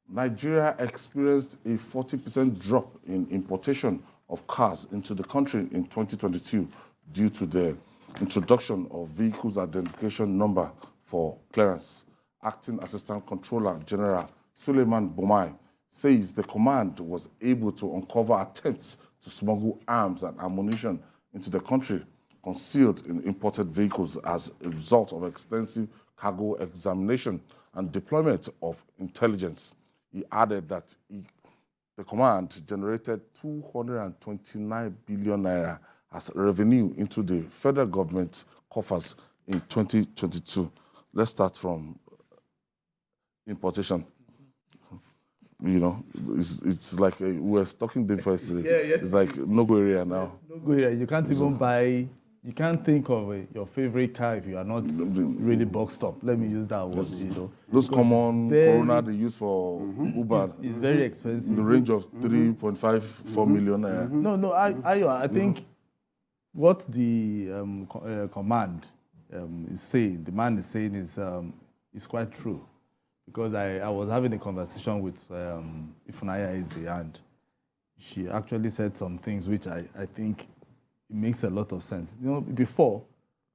Nigeria experienced a 40% drop in importation of cars into the country in 2022 due to the introduction of vehicles identification number for clearance. Acting Assistant Comptroller General Suleiman Bomai says the command was able to uncover attempts to smuggle arms and ammunition into the country concealed in imported vehicles as a result of extensive cargo examination and deployment of intelligence. He added that the command generated 229 billion naira as revenue into the federal government's coffers in 2022. Let's start from importation. You know, it's like we were talking before. It's like no-go area now. No-go area. You can't even buy. You can't think of your favorite car if you are not really boxed up. Let me use that word. You know, those common Corona they use for Uber. It's very expensive. In the range of 3.5, 4 million naira. No. I think what the command is saying, the man is saying, is quite true. Because I was having a conversation with Ifunanya Eze, and she actually said some things which I think it makes a lot of sense. You know, before,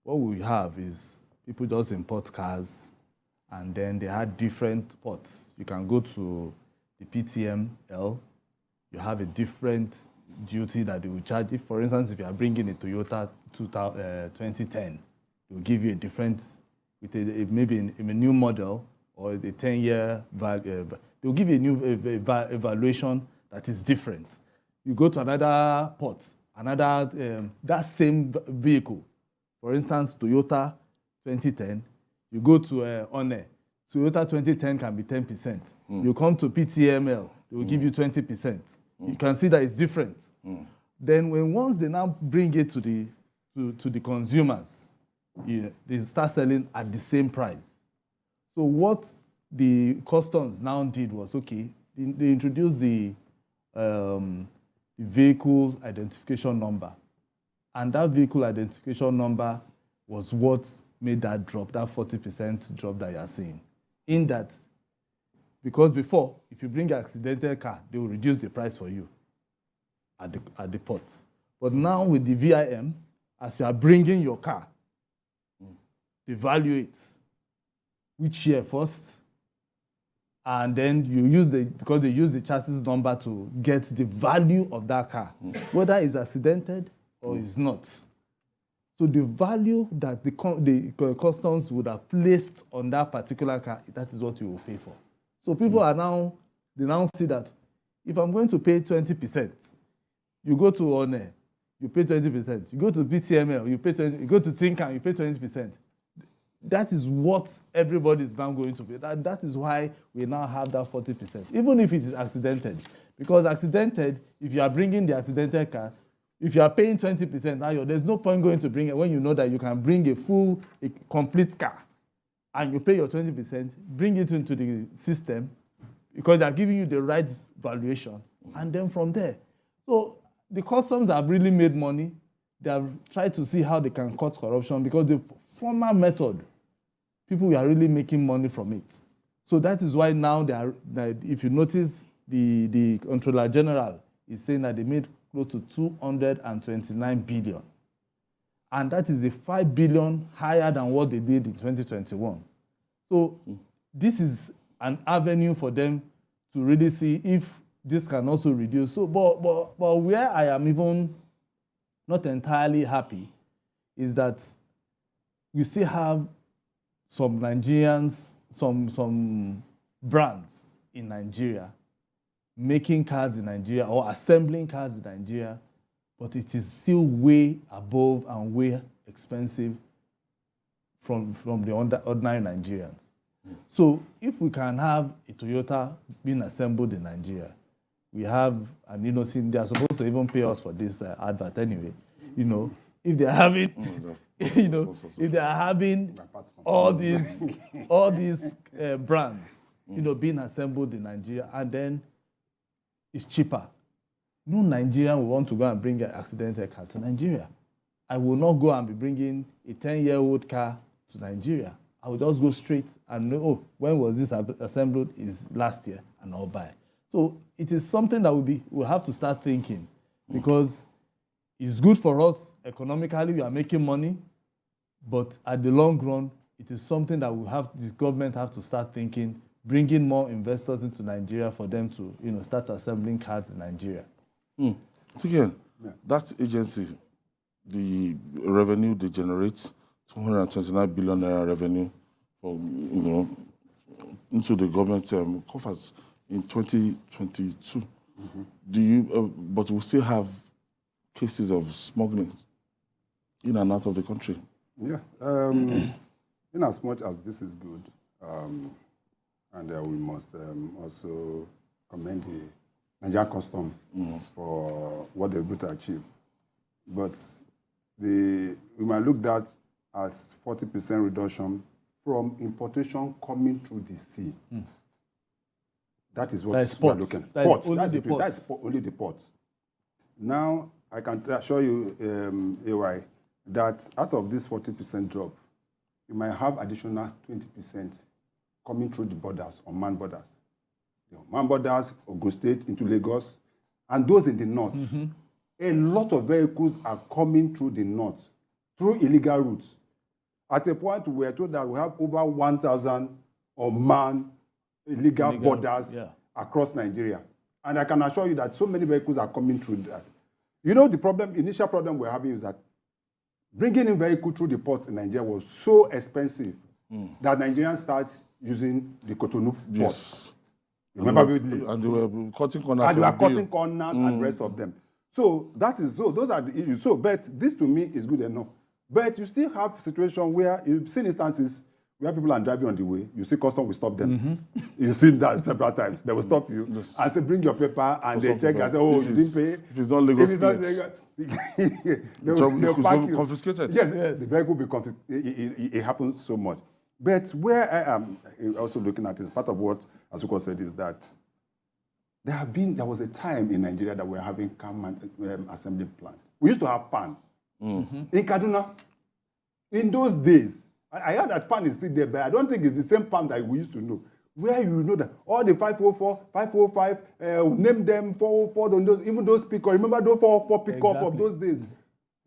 what we have is people just import cars, and then they had different ports. You can go to the PTML, you have a different duty that they will charge. If, for instance, if you are bringing a Toyota 2010, they will give you a different, with maybe a new model, or the 10-year value, they'll give you a new evaluation that is different. You go to another port, that same vehicle, for instance, Toyota 2010, you go to One, Toyota 2010 can be 10%. You come to PTML, they will give you 20%. You can see that it's different. Then once they now bring it to the consumers, they start selling at the same price. So what the customs now did was, okay, they introduced the vehicle identification number. And that vehicle identification number was what made that drop, that 40% drop that you're seeing. In that, because before, if you bring an accidental car, they will reduce the price for you at the port. But now with the VIM, as you are bringing your car, they value it. Which year first, and then you use because they use the chassis number to get the value of that car, whether it's accidented or it's not. So the value that the customs would have placed on that particular car, that is what you will pay for. So people they now see that if I'm going to pay 20%, you go to One, you pay 20%. You go to PTML, you pay 20%. You go to Tinkan, you pay 20%. That is what everybody is now going to pay. That is why we now have that 40%, even if it is accidented. Because accidented, if you are bringing the accidented car, if you are paying 20% now, there's no point going to bring it when you know that you can bring a complete car and you pay your 20%, bring it into the system because they're giving you the right valuation. And then from there. So the customs have really made money. They have tried to see how they can cut corruption because the former method, people are really making money from it. So that is why now if you notice, the Comptroller General is saying that they made close to 229 billion. And that is a 5 billion higher than what they did in 2021. So this is an avenue for them to really see if this can also reduce. So, but where I am even not entirely happy is that we still have some Nigerians, some brands in Nigeria making cars in Nigeria or assembling cars in Nigeria, but it is still way above and way expensive from the ordinary Nigerians. So if we can have a Toyota being assembled in Nigeria, we have, and they are supposed to even pay us for this advert anyway, if they're having, if they are having all these brands, being assembled in Nigeria, and then it's cheaper. No Nigerian will want to go and bring an accidental car to Nigeria. I will not go and be bringing a 10-year-old car to Nigeria. I will just go straight and know, oh, when was this assembled? Is last year, and I'll buy. So it is something that we'll have to start thinking, because it's good for us economically, we are making money, but at the long run, it is something that the government have to start thinking, bringing more investors into Nigeria for them to, start assembling cards in Nigeria. So again, that agency, the revenue they generate, 229 billion naira revenue for, into the government coffers in 2022. But we still have cases of smuggling in and out of the country. Yeah. In as much as this is good, and we must also commend the Nigerian custom for what they're able to achieve. But we might look at 40% reduction from importation coming through the sea. That is what we're looking at. Port. That's only the port. Now, I can assure you, AY, that out of this 40% drop, you might have additional 20% coming through the borders, or man borders. Man borders, Ogun State into Lagos, and those in the north. A lot of vehicles are coming through the north, through illegal routes. At a point, we were told that we have over 1,000 unmanned illegal borders across Nigeria. And I can assure you that so many vehicles are coming through that. The initial problem we're having is that bringing in vehicles through the ports in Nigeria was so expensive that Nigerians started using the Cotonou ports. Remember vividly? And they were cutting corners. And they were cutting corners and the rest of them. So those are the issues. So, but this to me is good enough. But you still have situations where you've seen instances where people are driving on the way, you see custom will stop them. You've seen that several times. They will stop you and say, bring your paper, and they check and say, oh, you didn't pay. If it's not legal, they'll pack you. Confiscated. Yes, the vehicle will be confiscated. It happens so much. But where I am also looking at is part of what Asuko said is that there was a time in Nigeria that we were having car assembly plant. We used to have pan. In Kaduna, in those days, I heard that pan is still there, but I don't think it's the same pan that we used to know. Where you know that all the 504, 505, name them 404, even those pickup. Remember those 404 pickup of those days?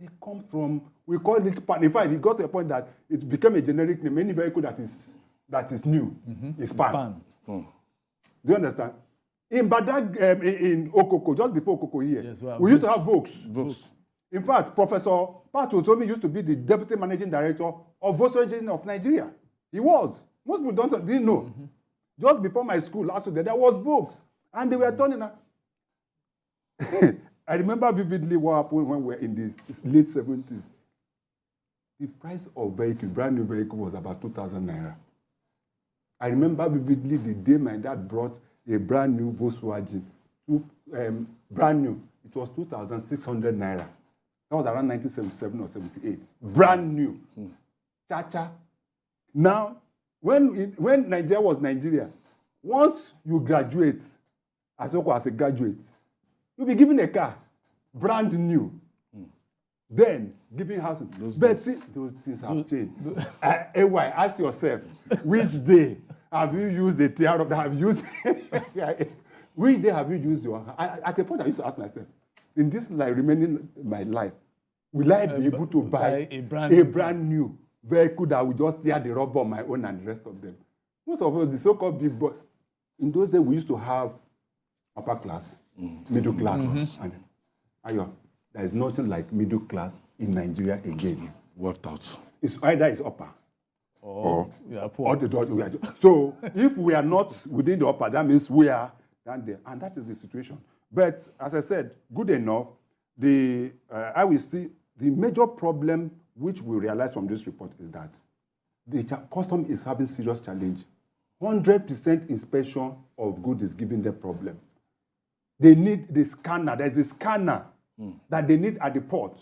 They come from, we call it pan. In fact, it got to a point that it became a generic name. Any vehicle that is new is pan. Do you understand? In Badag, in Okoko, just before Okoko here, we used to have Volks. In fact, Professor Patu told me used to be the deputy managing director of Volkswagen of Nigeria. He was. Most people didn't know. Just before my school, last year, there was Volks. And they were turning out. I remember vividly what happened when we were in the late 70s. The price of brand new vehicle was about 2,000 naira. I remember vividly the day my dad brought a brand new Volkswagen, brand new. It was 2,600 naira. That was around 1977 or 78. Brand new. Cha-cha. Now, when Nigeria was Nigeria, once you graduate, as a graduate, you'll be given a car, brand new. Then, giving housing. Those things have changed. AY, ask yourself, which day have you used a tier of that? Have you used which day have you used your? At a point, I used to ask myself, in this remaining my life, will I be able to buy a brand new vehicle that will just tear the rubber on my own and the rest of them? Most of us, the so-called big boys, in those days, we used to have upper class, middle class. And there is nothing like middle class in Nigeria again. Worked out. It's either it's upper or poor. Or the. So if we are not within the upper, that means we are down there. And that is the situation. But as I said, good enough. I will see the major problem which we realize from this report is that the custom is having serious challenge. 100% inspection of goods is giving them problem. They need the scanner. There's a scanner that they need at the port.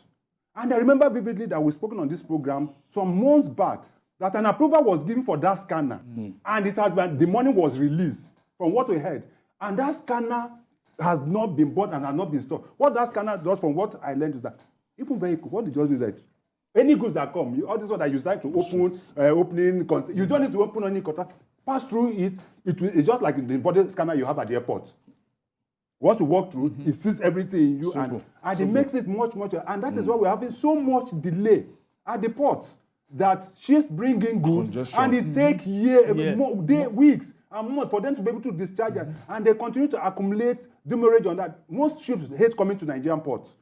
And I remember vividly that we've spoken on this program some months back that an approval was given for that scanner. And the money was released from what we heard. And that scanner has not been bought and has not been stored. What that scanner does, from what I learned, is that even vehicle, what it does is that Any goods that come, all this one that you start to open, you don't need to open any contract. Pass through it. It's just like the body scanner you have at the airport. Once you walk through, it sees everything in you, and it makes it much. And that is why we're having so much delay at the port. That ships bring in goods, Congestion. and it takes weeks and months for them to be able to discharge it, and they continue to accumulate demurrage on that. Most ships hate coming to Nigerian ports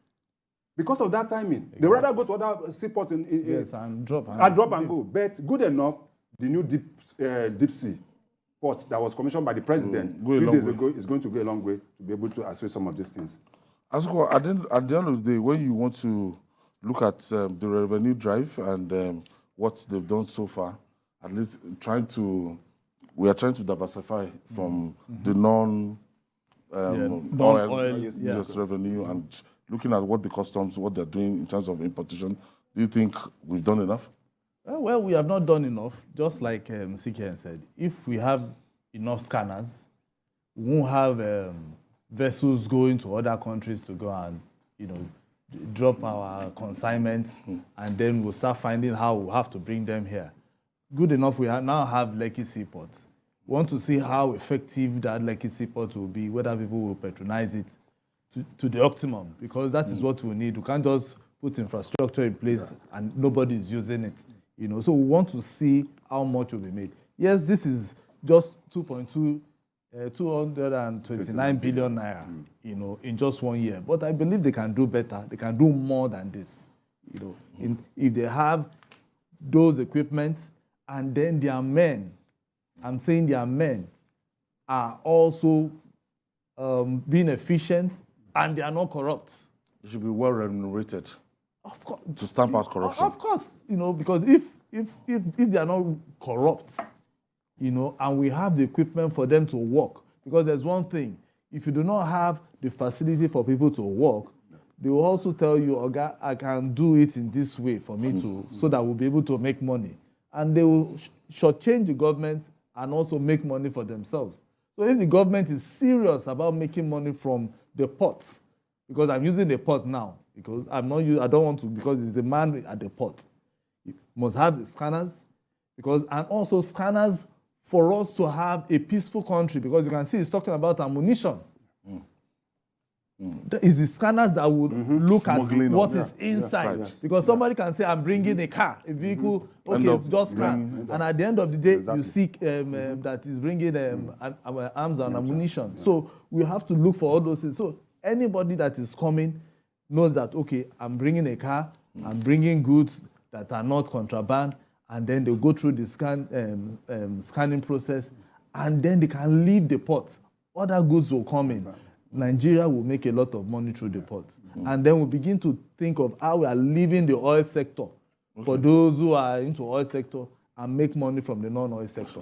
because of that timing. They rather go to other seaports and drop and go. But good enough, the new deep sea port that was commissioned by the president 3 days ago is going to go a long way to be able to assess some of these things. At the end of the day, when you want to look at the revenue drive and what they've done so far, at least we are trying to diversify from the non-oil revenue and looking at what the customs, what they're doing in terms of importation. Do you think we've done enough? Well, we have not done enough. Just like CKN said, if we have enough scanners, we won't have vessels going to other countries to go and, drop our consignments, and then we'll start finding how we'll have to bring them here. Good enough, we now have Lekki Seaport. We want to see how effective that Lekki Seaport will be, whether people will patronize it to the optimum, because that is what we need. We can't just put infrastructure in place and nobody is using it. So we want to see how much will be made. Yes, this is just 229 billion naira, in just 1 year. But I believe they can do better. They can do more than this. If they have those equipment, and then their men, I'm saying their men, are also being efficient, and they are not corrupt. They should be well remunerated. Of course, to stamp out corruption. Of course, because if they are not corrupt, and we have the equipment for them to work, because there's one thing: if you do not have the facility for people to work, they will also tell you, "Oga, I can do it in this way for me so that we'll be able to make money," and they will shortchange the government and also make money for themselves. So if the government is serious about making money from the ports, because I'm using the port now, because I don't want to, because it's the man at the port. You must have the scanners, and also scanners for us to have a peaceful country, because you can see it's talking about ammunition. It's the scanners that would look at what is inside. Because somebody can say, I'm bringing a car, a vehicle, it's just car. And at the end of the day, you see that is bringing arms and ammunition. So we have to look for all those things. So anybody that is coming knows that, I'm bringing a car, I'm bringing goods that are not contraband, and then they'll go through the scanning process, and then they can leave the port. Other goods will come in. Nigeria will make a lot of money through the port. And then we'll begin to think of how we are leaving the oil sector for those who are into oil sector and make money from the non-oil sector.